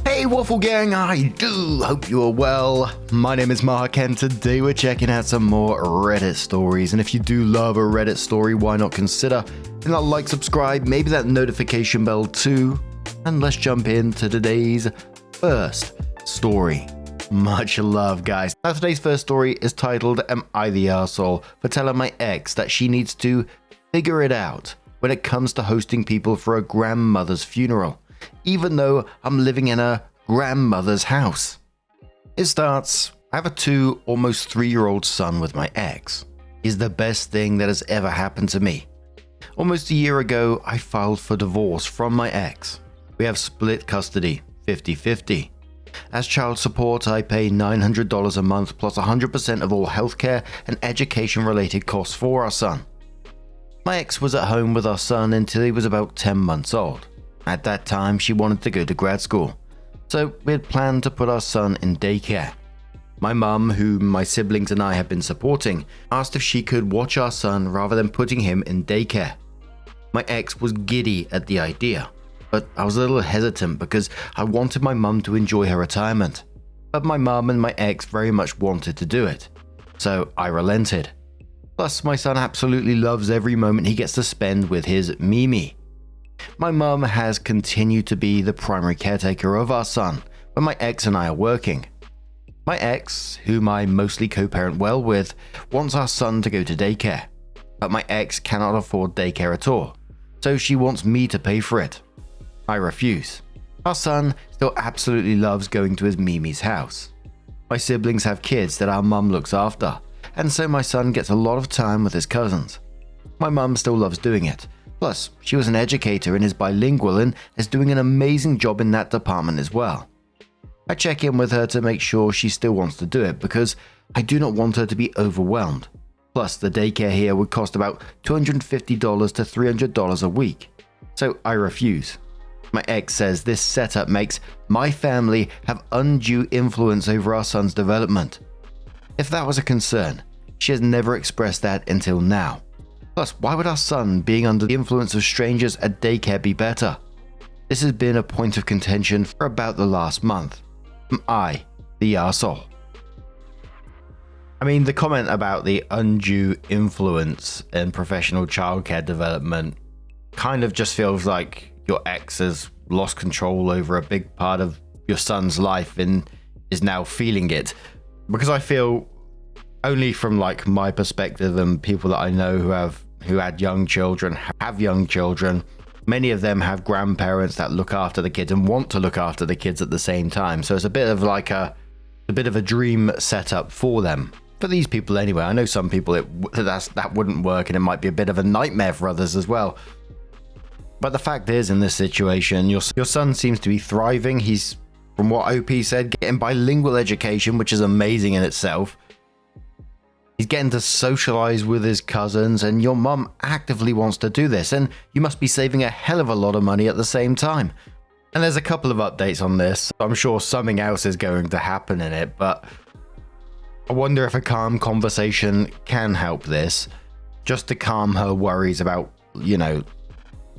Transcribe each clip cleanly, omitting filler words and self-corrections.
Hey Waffle Gang, I do hope you are well. My name is Mark and today we're checking out some more Reddit stories. And if you do love a Reddit story, why not consider hitting that like, subscribe, maybe that notification bell too. And let's jump into today's first story. Much love, guys. Now today's first story is titled, Am I the Arsehole for telling my ex that she needs to figure it out when it comes to hosting people for a grandmother's funeral, even though I'm living in a grandmother's house. It starts, I have a 2, almost 3-year-old son with my ex. He's the best thing that has ever happened to me. Almost a year ago, I filed for divorce from my ex. We have split custody, 50-50. As child support, I pay $900 a month plus 100% of all healthcare and education-related costs for our son. My ex was at home with our son until he was about 10 months old. At that time, she wanted to go to grad school, so we had planned to put our son in daycare. My mum, whom my siblings and I had been supporting, asked if she could watch our son rather than putting him in daycare. My ex was giddy at the idea, but I was a little hesitant because I wanted my mum to enjoy her retirement. But my mum and my ex very much wanted to do it, so I relented. Plus, my son absolutely loves every moment he gets to spend with his Mimi. My mum has continued to be the primary caretaker of our son when my ex and I are working. My ex, whom I mostly co-parent well with, wants our son to go to daycare, but my ex cannot afford daycare at all, so she wants me to pay for it. I refuse. Our son still absolutely loves going to his Mimi's house. My siblings have kids that our mum looks after, and so my son gets a lot of time with his cousins. My mum still loves doing it. Plus, she was an educator and is bilingual and is doing an amazing job in that department as well. I check in with her to make sure she still wants to do it because I do not want her to be overwhelmed. Plus, the daycare here would cost about $250 to $300 a week, so I refuse. My ex says this setup makes my family have undue influence over our son's development. If that was a concern, she has never expressed that until now. Plus, why would our son being under the influence of strangers at daycare be better? This has been a point of contention for about the last month. Am I the arsehole? I mean, the comment about the undue influence in professional childcare development kind of just feels like your ex has lost control over a big part of your son's life and is now feeling it. Because I feel, only from like my perspective and people that I know who had young children, have young children, many of them have grandparents that look after the kids and want to look after the kids at the same time. So it's a bit of like a bit of a dream setup for them. For these people anyway. I know some people that wouldn't work and it might be a bit of a nightmare for others as well. But the fact is, in this situation, your son seems to be thriving. He's, from what OP said, getting bilingual education, which is amazing in itself. He's getting to socialize with his cousins, and your mum actively wants to do this, and you must be saving a hell of a lot of money at the same time. And there's a couple of updates on this. I'm sure something else is going to happen in it, but I wonder if a calm conversation can help this, just to calm her worries about,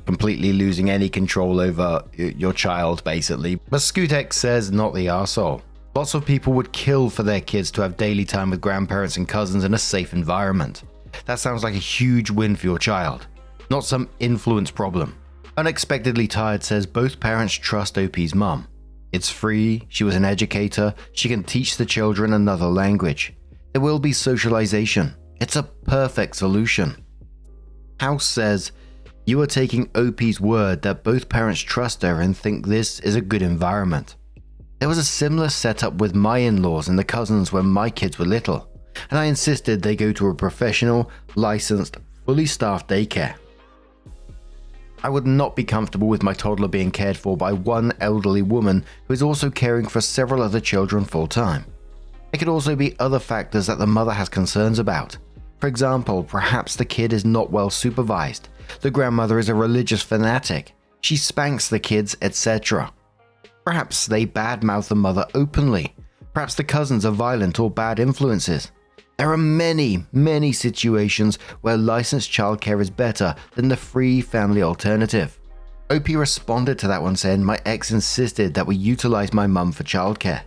completely losing any control over your child, basically. But Scootex says not the arsehole. Lots of people would kill for their kids to have daily time with grandparents and cousins in a safe environment. That sounds like a huge win for your child, not some influence problem. Unexpectedly Tired says both parents trust OP's mum. It's free, she was an educator, she can teach the children another language. There will be socialization. It's a perfect solution. House says, you are taking OP's word that both parents trust her and think this is a good environment. There was a similar setup with my in-laws and the cousins when my kids were little, and I insisted they go to a professional, licensed, fully staffed daycare. I would not be comfortable with my toddler being cared for by one elderly woman who is also caring for several other children full-time. There could also be other factors that the mother has concerns about. For example, perhaps the kid is not well supervised. The grandmother is a religious fanatic. She spanks the kids, etc. Perhaps they badmouth the mother openly. Perhaps the cousins are violent or bad influences. There are many situations where licensed childcare is better than the free family alternative. OP responded to that one saying my ex insisted that we utilize my mum for childcare.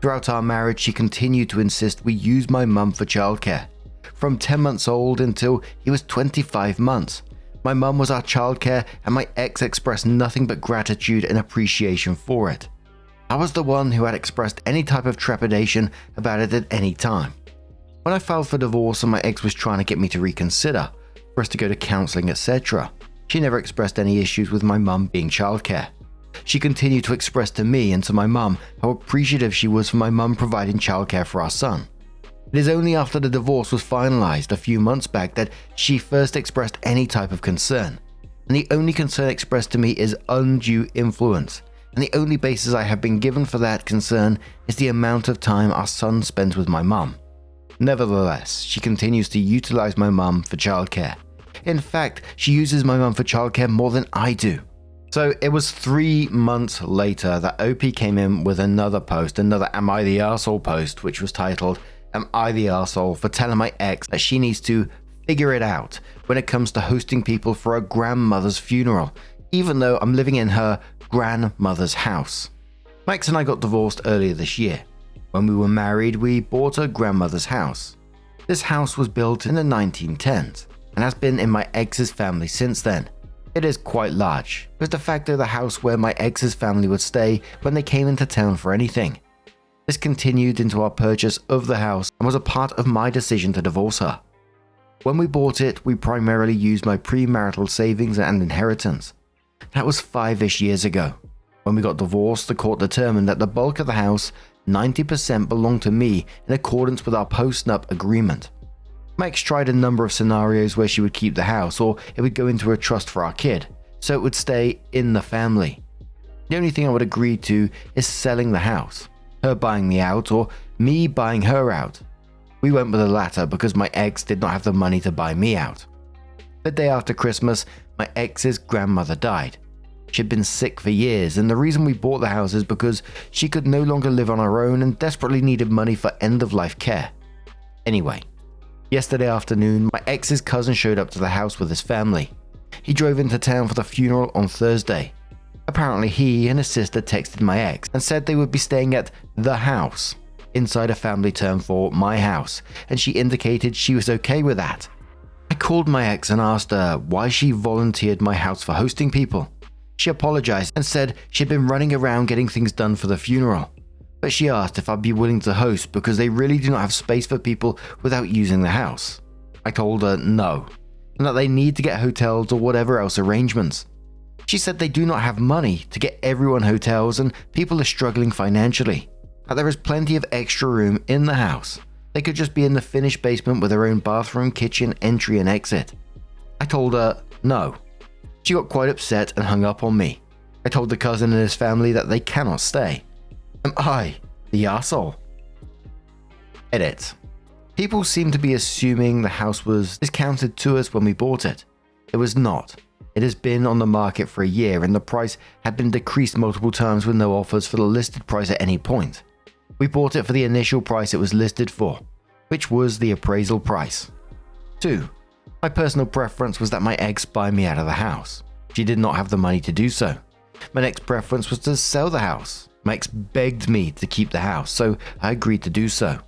Throughout our marriage, she continued to insist we use my mum for childcare. From 10 months old until he was 25 months. My mum was our childcare and my ex expressed nothing but gratitude and appreciation for it. I was the one who had expressed any type of trepidation about it at any time. When I filed for divorce and my ex was trying to get me to reconsider, for us to go to counselling, etc., she never expressed any issues with my mum being childcare. She continued to express to me and to my mum how appreciative she was for my mum providing childcare for our son. It is only after the divorce was finalised a few months back that she first expressed any type of concern. And the only concern expressed to me is undue influence. And the only basis I have been given for that concern is the amount of time our son spends with my mum. Nevertheless, she continues to utilise my mum for childcare. In fact, she uses my mum for childcare more than I do. So it was 3 months later that OP came in with another post, another Am I the Arsehole post, which was titled, Am I the Arsehole for telling my ex that she needs to figure it out when it comes to hosting people for her grandmother's funeral, even though I'm living in her grandmother's house. My ex and I got divorced earlier this year. When we were married, we bought her grandmother's house. This house was built in the 1910s and has been in my ex's family since then. It is quite large. It was de facto the house where my ex's family would stay when they came into town for anything. This continued into our purchase of the house and was a part of my decision to divorce her. When we bought it, we primarily used my premarital savings and inheritance. That was 5-ish years ago. When we got divorced, the court determined that the bulk of the house, 90%, belonged to me in accordance with our post-nup agreement. My ex tried a number of scenarios where she would keep the house or it would go into a trust for our kid, so it would stay in the family. The only thing I would agree to is selling the house, her buying me out or me buying her out. We went with the latter because my ex did not have the money to buy me out. The day after Christmas, my ex's grandmother died. She had been sick for years, and the reason we bought the house is because she could no longer live on her own and desperately needed money for end-of-life care. Anyway, yesterday afternoon, my ex's cousin showed up to the house with his family. He drove into town for the funeral on Thursday. Apparently he and his sister texted my ex and said they would be staying at the house, inside a family term for my house, and she indicated she was okay with that. I called my ex and asked her why she volunteered my house for hosting people. She apologized and said she'd been running around getting things done for the funeral, but she asked if I'd be willing to host because they really do not have space for people without using the house. I told her no, and that they need to get hotels or whatever else arrangements. She said they do not have money to get everyone hotels and people are struggling financially, that there is plenty of extra room in the house. They could just be in the finished basement with their own bathroom, kitchen, entry and exit. I told her no. She got quite upset and hung up on me. I told the cousin and his family that they cannot stay. Am I the arsehole? Edit. People seem to be assuming the house was discounted to us when we bought it. It was not. It has been on the market for a year and the price had been decreased multiple times with no offers for the listed price at any point. We bought it for the initial price it was listed for, which was the appraisal price. 2. My personal preference was that my ex buy me out of the house. She did not have the money to do so. My next preference was to sell the house. My ex begged me to keep the house, so I agreed to do so.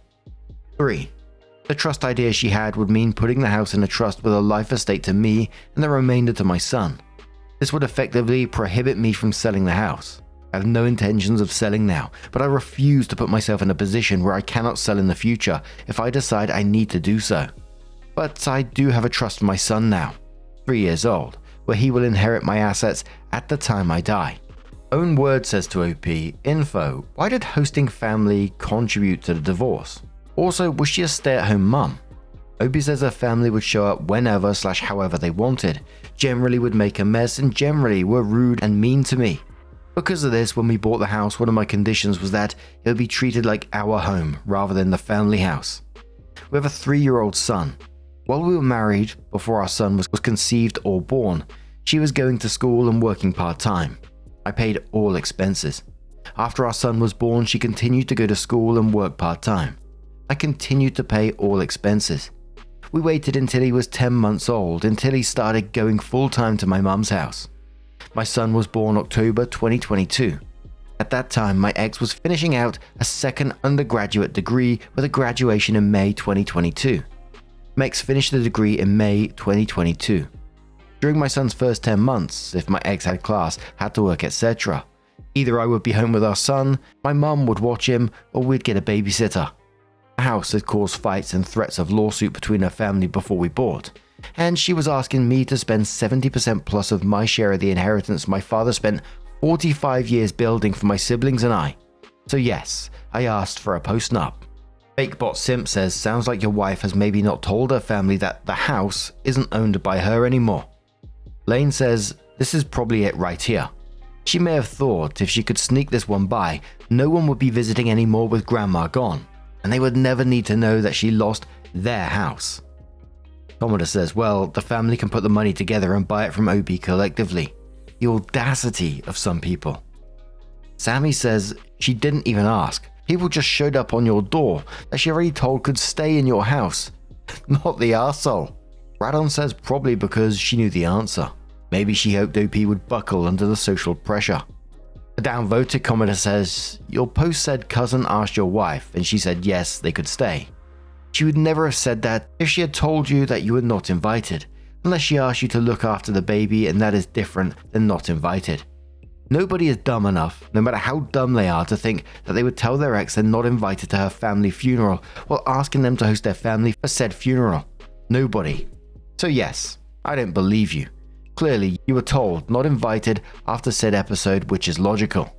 3. The trust idea she had would mean putting the house in a trust with a life estate to me and the remainder to my son. This would effectively prohibit me from selling the house. I have no intentions of selling now, but I refuse to put myself in a position where I cannot sell in the future if I decide I need to do so. But I do have a trust for my son now, 3 years old, where he will inherit my assets at the time I die. Own word says to OP, info, why did hosting family contribute to the divorce? Also, was she a stay-at-home mum? OP says her family would show up whenever/however they wanted, generally would make a mess and generally were rude and mean to me. Because of this, when we bought the house, one of my conditions was that it would be treated like our home rather than the family house. We have a 3-year-old son. While we were married, before our son was conceived or born, she was going to school and working part-time. I paid all expenses. After our son was born, she continued to go to school and work part-time. I continued to pay all expenses. We waited until he was 10 months old, until he started going full-time to my mum's house. My son was born October 2022. At that time, my ex was finishing out a second undergraduate degree with a graduation in May 2022. My ex finished the degree in May 2022. During my son's first 10 months, if my ex had class, had to work, etc., either I would be home with our son, my mum would watch him, or we'd get a babysitter. The house had caused fights and threats of lawsuit between her family before we bought, and she was asking me to spend 70% plus of my share of the inheritance my father spent 45 years building for my siblings and I. So yes, I asked for a post-nup. FakeBot Simp says, sounds like your wife has maybe not told her family that the house isn't owned by her anymore. Lane says, this is probably it right here. She may have thought if she could sneak this one by, no one would be visiting anymore with grandma gone, and they would never need to know that she lost their house. Commodore says, well, the family can put the money together and buy it from OP collectively. The audacity of some people. Sammy says, she didn't even ask. People just showed up on your door that she already told could stay in your house. Not the arsehole. Radon says probably because she knew the answer. Maybe she hoped OP would buckle under the social pressure. A downvoted commenter says, your post said cousin asked your wife and she said yes, they could stay. She would never have said that if she had told you that you were not invited, unless she asked you to look after the baby, and that is different than not invited. Nobody is dumb enough, no matter how dumb they are, to think that they would tell their ex they're not invited to her family funeral while asking them to host their family for said funeral. Nobody. So yes, I don't believe you. Clearly, you were told not invited after said episode, which is logical.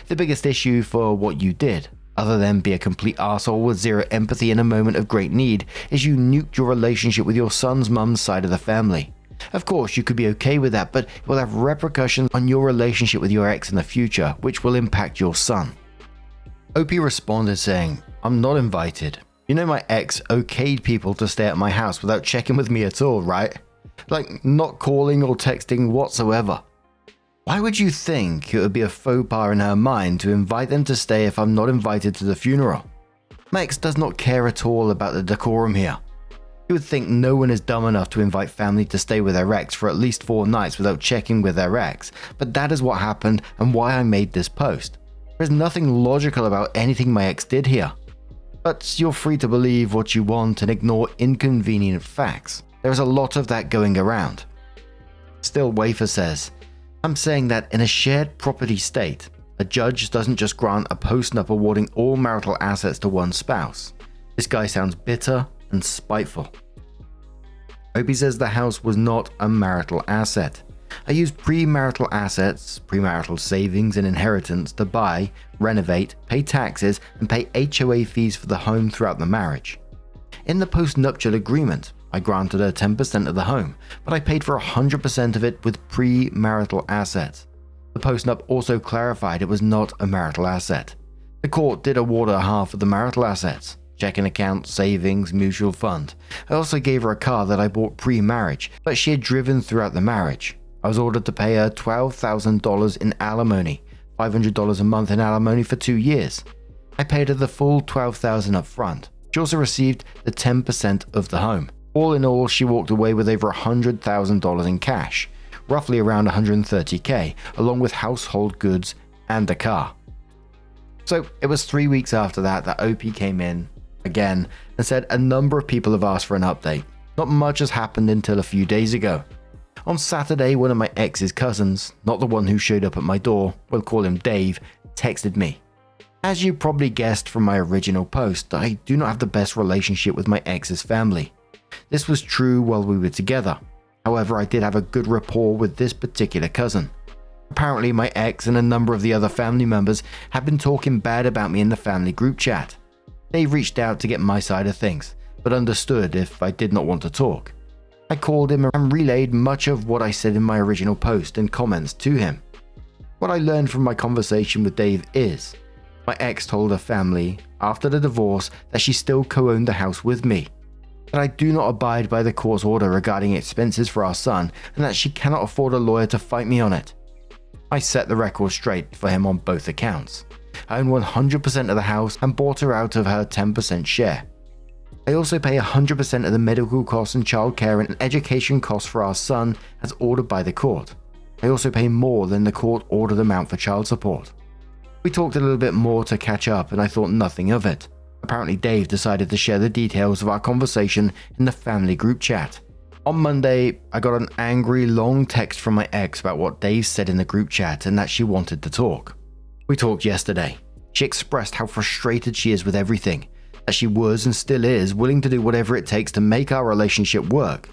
The biggest issue for what you did, other than be a complete arsehole with zero empathy in a moment of great need, is you nuked your relationship with your son's mum's side of the family. Of course, you could be okay with that, but it will have repercussions on your relationship with your ex in the future, which will impact your son. OP responded saying, I'm not invited. You know my ex okayed people to stay at my house without checking with me at all, right? Like, not calling or texting whatsoever. Why would you think it would be a faux pas in her mind to invite them to stay if I'm not invited to the funeral? My ex does not care at all about the decorum here. You would think no one is dumb enough to invite family to stay with their ex for at least 4 nights without checking with their ex, but that is what happened and why I made this post. There is nothing logical about anything my ex did here. But you're free to believe what you want and ignore inconvenient facts. There is a lot of that going around. Still Wafer says, I'm saying that in a shared property state, a judge doesn't just grant a post-nup awarding all marital assets to one spouse. This guy sounds bitter and spiteful. Opie says the house was not a marital asset. I used premarital assets, premarital savings and inheritance to buy, renovate, pay taxes and pay HOA fees for the home throughout the marriage. In the post-nuptial agreement, I granted her 10% of the home, but I paid for 100% of it with pre-marital assets. The post-nup also clarified it was not a marital asset. The court did award her half of the marital assets, checking account, savings, mutual fund. I also gave her a car that I bought pre-marriage, but she had driven throughout the marriage. I was ordered to pay her $12,000 in alimony, $500 a month in alimony for 2 years. I paid her the full $12,000 up front. She also received the 10% of the home. All in all, she walked away with over $100,000 in cash, roughly around $130K, along with household goods and a car. So it was 3 weeks after that OP came in again and said a number of people have asked for an update. Not much has happened until a few days ago. On Saturday, one of my ex's cousins, not the one who showed up at my door, we'll call him Dave, texted me. As you probably guessed from my original post, I do not have the best relationship with my ex's family. This was true while we were together. However, I did have a good rapport with this particular cousin. Apparently, my ex and a number of the other family members have been talking bad about me in the family group chat. They reached out to get my side of things, but understood if I did not want to talk. I called him and relayed much of what I said in my original post and comments to him. What I learned from my conversation with Dave is, my ex told her family, after the divorce, that she still co-owned the house with me, that I do not abide by the court's order regarding expenses for our son, and that she cannot afford a lawyer to fight me on it. I set the record straight for him on both accounts. I own 100% of the house and bought her out of her 10% share. I also pay 100% of the medical costs and childcare and education costs for our son as ordered by the court. I also pay more than the court ordered amount for child support. We talked a little bit more to catch up and I thought nothing of it. Apparently Dave decided to share the details of our conversation in the family group chat. On Monday, I got an angry long text from my ex about what Dave said in the group chat and that she wanted to talk. We talked yesterday. She expressed how frustrated she is with everything, that she was and still is willing to do whatever it takes to make our relationship work.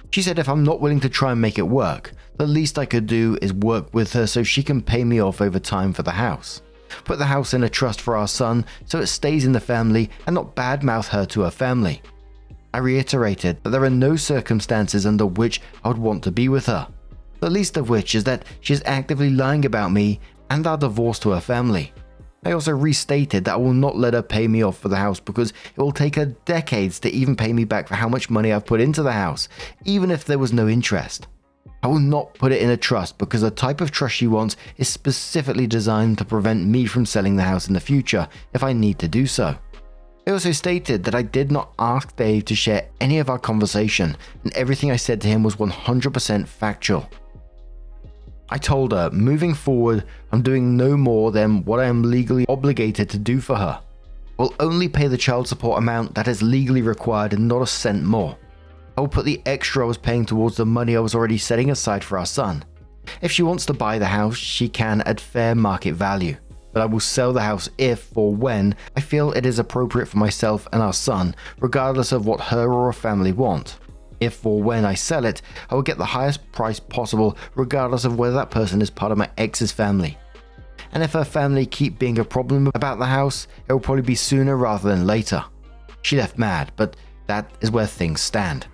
She said if I'm not willing to try and make it work, the least I could do is work with her so she can pay me off over time for the house. Put the house in a trust for our son so it stays in the family and not badmouth her to her family. I reiterated that there are no circumstances under which I would want to be with her, the least of which is that she is actively lying about me and our divorce to her family. I also restated that I will not let her pay me off for the house because it will take her decades to even pay me back for how much money I've put into the house, even if there was no interest. I will not put it in a trust because the type of trust she wants is specifically designed to prevent me from selling the house in the future if I need to do so. I also stated that I did not ask Dave to share any of our conversation and everything I said to him was 100% factual. I told her, moving forward, I'm doing no more than what I am legally obligated to do for her. I will only pay the child support amount that is legally required and not a cent more. I will put the extra I was paying towards the money I was already setting aside for our son. If she wants to buy the house, she can at fair market value, but I will sell the house if or when I feel it is appropriate for myself and our son, regardless of what her or her family want. If or when I sell it, I will get the highest price possible regardless of whether that person is part of my ex's family. And if her family keep being a problem about the house, it will probably be sooner rather than later. She left mad, but that is where things stand.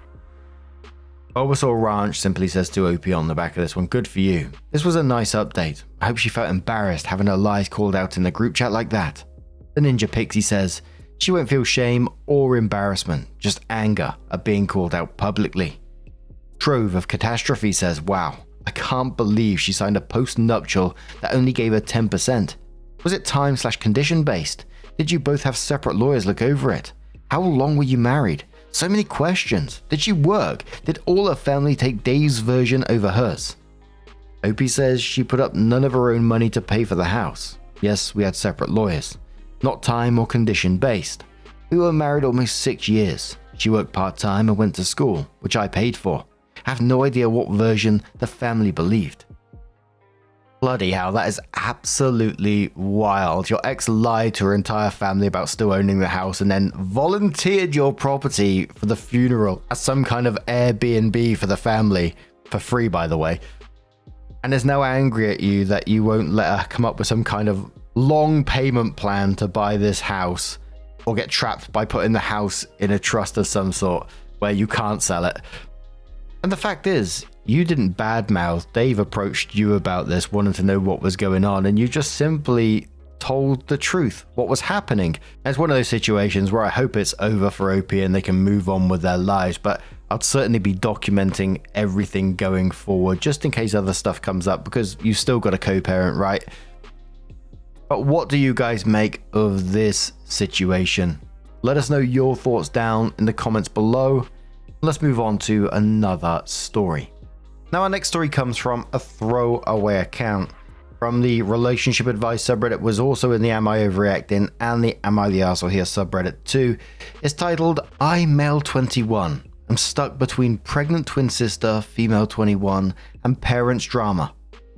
Bulbasaur Ranch simply says to OP on the back of this one, good for you. This was a nice update. I hope she felt embarrassed having her lies called out in the group chat like that. The Ninja Pixie says, she won't feel shame or embarrassment, just anger at being called out publicly. Trove of Catastrophe says, wow, I can't believe she signed a post-nuptial that only gave her 10%. Was it time/condition based? Did you both have separate lawyers look over it? How long were you married? So many questions. Did she work? Did all her family take Dave's version over hers? Opie says she put up none of her own money to pay for the house. Yes, we had separate lawyers. Not time or condition based. We were married almost 6 years. She worked part-time and went to school, which I paid for. I have no idea what version the family believed. Bloody hell, that is absolutely wild. Your ex lied to her entire family about still owning the house and then volunteered your property for the funeral as some kind of Airbnb for the family, for free by the way, and is now angry at you that you won't let her come up with some kind of long payment plan to buy this house or get trapped by putting the house in a trust of some sort where you can't sell it. And the fact is, you didn't badmouth. Dave approached you about this, wanting to know what was going on, and you just simply told the truth, what was happening. And it's one of those situations where I hope it's over for OP and they can move on with their lives, but I'd certainly be documenting everything going forward just in case other stuff comes up, because you've still got a co-parent, right? But what do you guys make of this situation? Let us know your thoughts down in the comments below. Let's move on to another story. Now our next story comes from a throwaway account from the relationship advice subreddit, was also in the Am I Overreacting and the Am I the Arsehole Here subreddit too. It's titled, I male 21. I'm stuck between pregnant twin sister, female 21, and parents drama.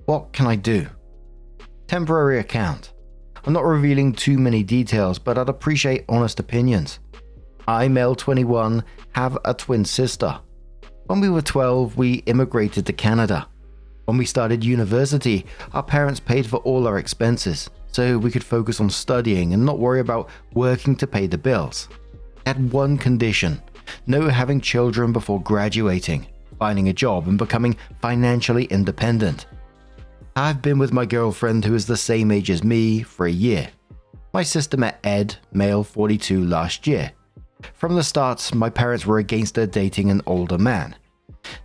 What can I do? Temporary account. I'm not revealing too many details, but I'd appreciate honest opinions. I, male 21, have a twin sister. When we were 12, we immigrated to Canada. When we started university, our parents paid for all our expenses, so we could focus on studying and not worry about working to pay the bills. I had one condition: no having children before graduating, finding a job and becoming financially independent. I've been with my girlfriend, who is the same age as me, for a year. My sister met Ed, male 42, last year. From the start, my parents were against her dating an older man.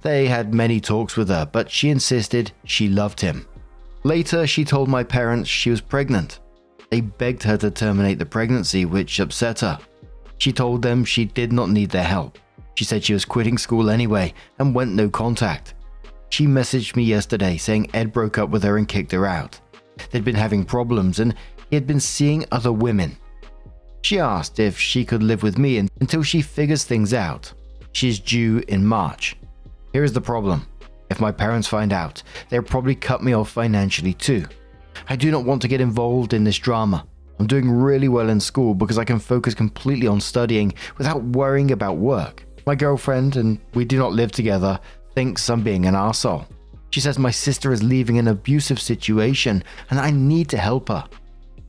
They had many talks with her, but she insisted she loved him. Later, she told my parents she was pregnant. They begged her to terminate the pregnancy, which upset her. She told them she did not need their help. She said she was quitting school anyway and went no contact. She messaged me yesterday saying Ed broke up with her and kicked her out. They'd been having problems and he had been seeing other women. She asked if she could live with me until she figures things out. She's due in March. Here is the problem. If my parents find out, they'll probably cut me off financially too. I do not want to get involved in this drama. I'm doing really well in school because I can focus completely on studying without worrying about work. My girlfriend, and we do not live together, thinks I'm being an arsehole. She says my sister is leaving an abusive situation and I need to help her.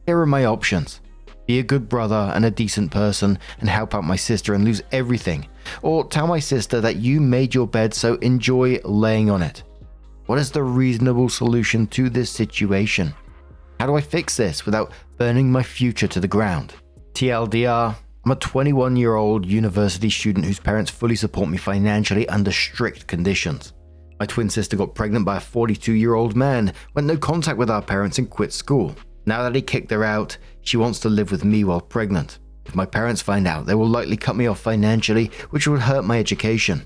Here are my options. Be a good brother and a decent person and help out my sister and lose everything. Or tell my sister that you made your bed, so enjoy laying on it. What is the reasonable solution to this situation? How do I fix this without burning my future to the ground? TLDR, I'm a 21-year-old university student whose parents fully support me financially under strict conditions. My twin sister got pregnant by a 42-year-old man, went no contact with our parents and quit school. Now that he kicked her out, she wants to live with me while pregnant. If my parents find out, they will likely cut me off financially, which would hurt my education.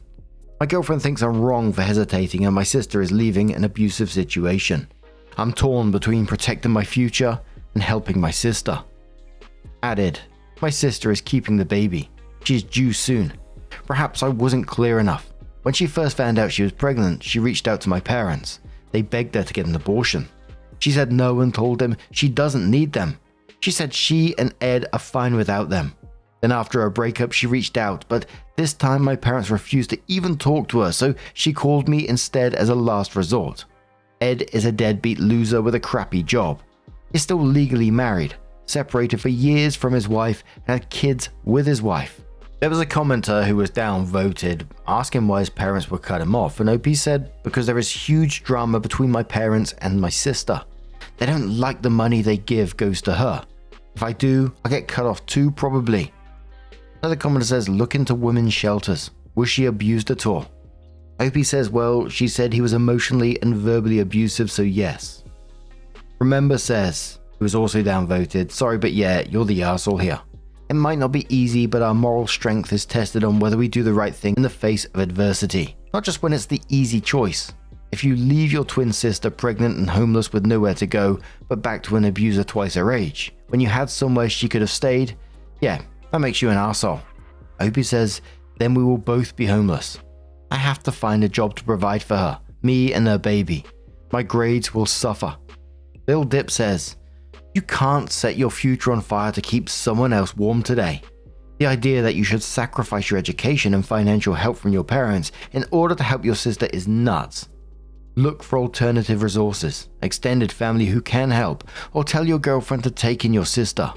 My girlfriend thinks I'm wrong for hesitating and my sister is leaving an abusive situation. I'm torn between protecting my future and helping my sister. Added, my sister is keeping the baby. She is due soon. Perhaps I wasn't clear enough. When she first found out she was pregnant, she reached out to my parents. They begged her to get an abortion. She said no and told them she doesn't need them. She said she and Ed are fine without them. Then after a breakup, she reached out, but this time my parents refused to even talk to her, so she called me instead as a last resort. Ed is a deadbeat loser with a crappy job. He's still legally married, separated for years from his wife, and had kids with his wife. There was a commenter who was downvoted, asking why his parents would cut him off, and OP said, because there is huge drama between my parents and my sister. They don't like the money they give goes to her. If I do, I'll get cut off too, probably. Another commenter says, look into women's shelters. Was she abused at all? OP says, well, she said he was emotionally and verbally abusive, so yes. Remember says, who was also downvoted, sorry but yeah, you're the arsehole here. It might not be easy, but our moral strength is tested on whether we do the right thing in the face of adversity, not just when it's the easy choice. If you leave your twin sister pregnant and homeless with nowhere to go, but back to an abuser twice her age, when you had somewhere she could have stayed, yeah, that makes you an arsehole. Opie says, then we will both be homeless. I have to find a job to provide for her, me and her baby. My grades will suffer. Lil Dip says, you can't set your future on fire to keep someone else warm today. The idea that you should sacrifice your education and financial help from your parents in order to help your sister is nuts. Look for alternative resources, extended family who can help, or tell your girlfriend to take in your sister.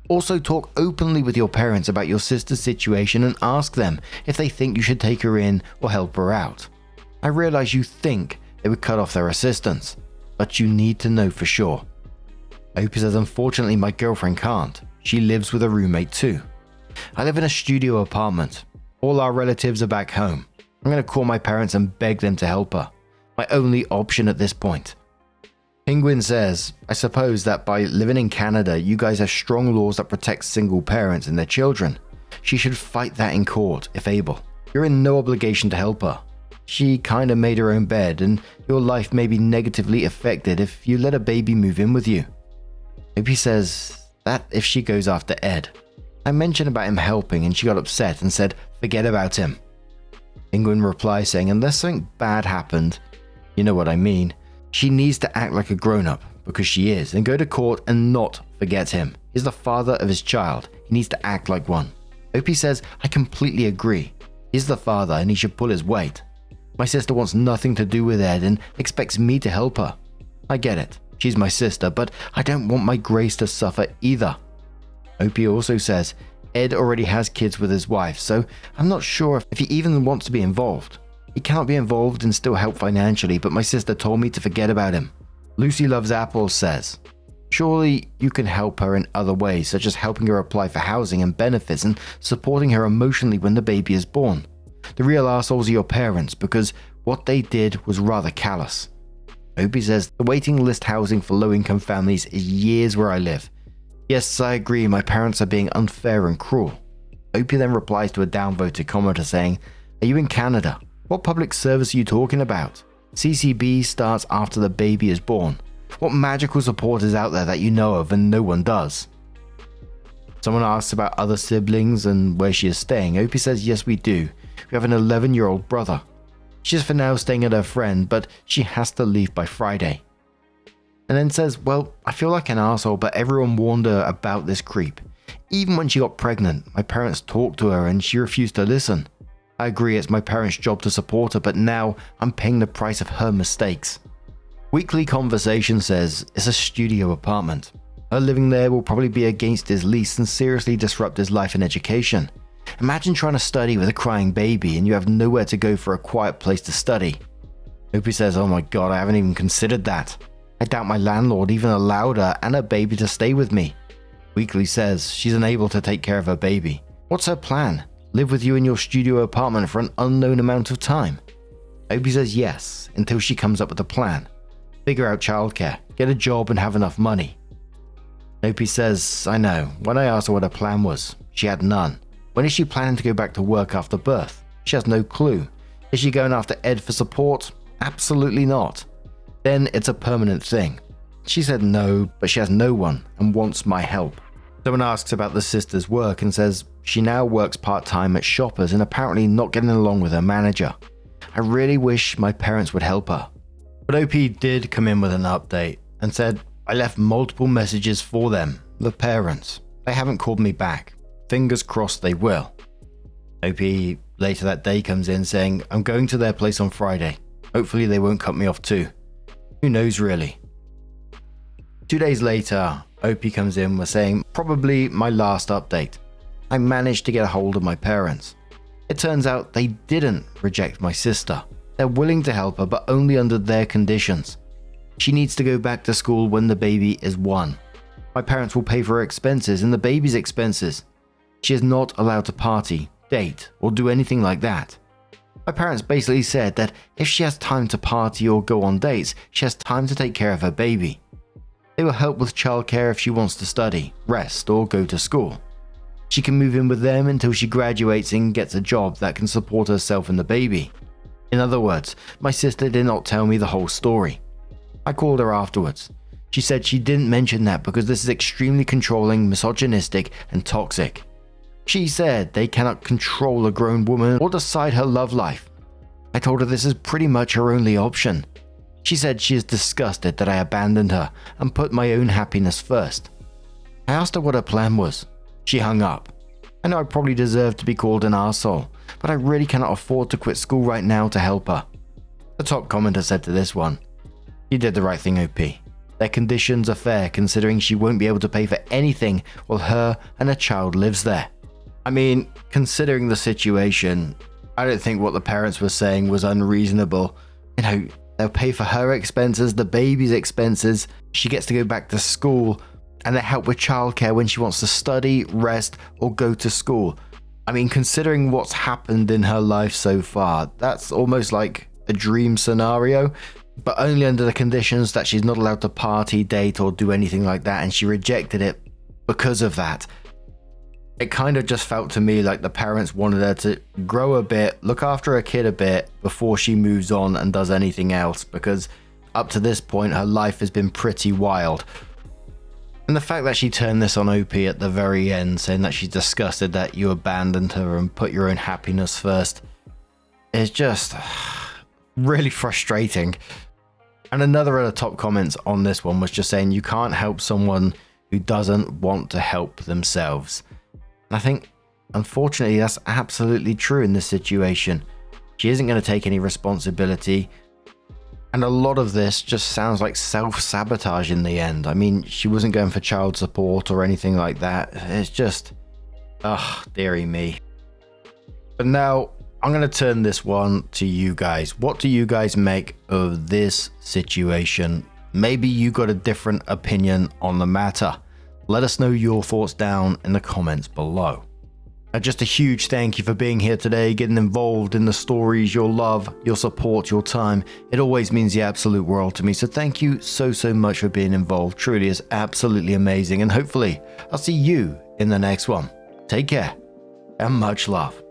Also talk openly with your parents about your sister's situation and ask them if they think you should take her in or help her out. I realize you think they would cut off their assistance, but you need to know for sure. Opie says, unfortunately my girlfriend can't. She lives with a roommate too. I live in a studio apartment. All our relatives are back home. I'm going to call my parents and beg them to help her. My only option at this point. Penguin says, I suppose that by living in Canada, you guys have strong laws that protect single parents and their children. She should fight that in court, if able. You're in no obligation to help her. She kinda made her own bed, and your life may be negatively affected if you let a baby move in with you. Opie says that if she goes after Ed. I mentioned about him helping and she got upset and said, forget about him. Penguin replies saying, unless something bad happened, you know what I mean, she needs to act like a grown-up, because she is, and go to court and not forget him. He's the father of his child. He needs to act like one. Opie says, I completely agree. He's the father and he should pull his weight. My sister wants nothing to do with Ed and expects me to help her. I get it. She's my sister, but I don't want my Grace to suffer either. Opie also says, Ed already has kids with his wife, so I'm not sure if he even wants to be involved. He cannot be involved and still help financially, but my sister told me to forget about him. Lucy Loves Apples says, surely you can help her in other ways, such as helping her apply for housing and benefits and supporting her emotionally when the baby is born. The real assholes are your parents, because what they did was rather callous. Opie says, the waiting list housing for low-income families is years where I live. Yes, I agree, my parents are being unfair and cruel. Opie then replies to a downvoted commenter saying, are you in Canada? What public service are you talking about? CCB starts after the baby is born. What magical support is out there that you know of and no one does? Someone asks about other siblings and where she is staying. Opie says, yes, we do. We have an 11-year-old brother. She's for now staying at her friend, but she has to leave by Friday. And then says, well, I feel like an asshole, but everyone warned her about this creep. Even when she got pregnant, my parents talked to her and she refused to listen. I agree it's my parents' job to support her, but now I'm paying the price of her mistakes. Weekly Conversation says it's a studio apartment. Her living there will probably be against his lease and seriously disrupt his life and education. Imagine trying to study with a crying baby and you have nowhere to go for a quiet place to study. Opie says, oh my god, I haven't even considered that. I doubt my landlord even allowed her and her baby to stay with me. Weekly says she's unable to take care of her baby. What's her plan? Live with you in your studio apartment for an unknown amount of time? Opie says yes, until she comes up with a plan. Figure out childcare, get a job and have enough money. Opie says, I know. When I asked her what her plan was, she had none. When is she planning to go back to work after birth? She has no clue. Is she going after Ed for support? Absolutely not. Then it's a permanent thing. She said no, but she has no one and wants my help. Someone asks about the sister's work and says she now works part-time at Shoppers and apparently not getting along with her manager. I really wish my parents would help her. But OP did come in with an update and said, I left multiple messages for them, the parents. They haven't called me back. Fingers crossed they will. OP later that day comes in saying, I'm going to their place on Friday. Hopefully they won't cut me off too. Who knows really? 2 days later, OP comes in with saying, probably my last update. I managed to get a hold of my parents. It turns out they didn't reject my sister. They're willing to help her, but only under their conditions. She needs to go back to school when the baby is 1. My parents will pay for her expenses and the baby's expenses. She is not allowed to party, date, or do anything like that. My parents basically said that if she has time to party or go on dates, she has time to take care of her baby. They will help with childcare if she wants to study, rest, or go to school. She can move in with them until she graduates and gets a job that can support herself and the baby. In other words, my sister did not tell me the whole story. I called her afterwards. She said she didn't mention that because this is extremely controlling, misogynistic, and toxic. She said they cannot control a grown woman or decide her love life. I told her this is pretty much her only option. She said she is disgusted that I abandoned her and put my own happiness first. I asked her what her plan was. She hung up. I know I probably deserve to be called an arsehole, but I really cannot afford to quit school right now to help her. The top commenter said to this one, you did the right thing, OP. Their conditions are fair considering she won't be able to pay for anything while her and her child lives there. I mean, considering the situation, I don't think what the parents were saying was unreasonable. You know, they'll pay for her expenses, the baby's expenses, she gets to go back to school, and they help with childcare when she wants to study, rest, or go to school. I mean, considering what's happened in her life so far, that's almost like a dream scenario, but only under the conditions that she's not allowed to party, date, or do anything like that, and she rejected it because of that. It kind of just felt to me like the parents wanted her to grow a bit, look after her kid a bit before she moves on and does anything else, because up to this point her life has been pretty wild. And the fact that she turned this on OP at the very end, saying that she's disgusted that you abandoned her and put your own happiness first, is just really frustrating. And another of the top comments on this one was just saying you can't help someone who doesn't want to help themselves. And I think, unfortunately, that's absolutely true in this situation. She isn't going to take any responsibility. And a lot of this just sounds like self-sabotage in the end. I mean, she wasn't going for child support or anything like that. It's just, dearie me. But now, I'm going to turn this one to you guys. What do you guys make of this situation? Maybe you got a different opinion on the matter. Let us know your thoughts down in the comments below. And just a huge thank you for being here today, getting involved in the stories, your love, your support, your time. It always means the absolute world to me. So thank you so much for being involved. Truly is absolutely amazing. And hopefully I'll see you in the next one. Take care and much love.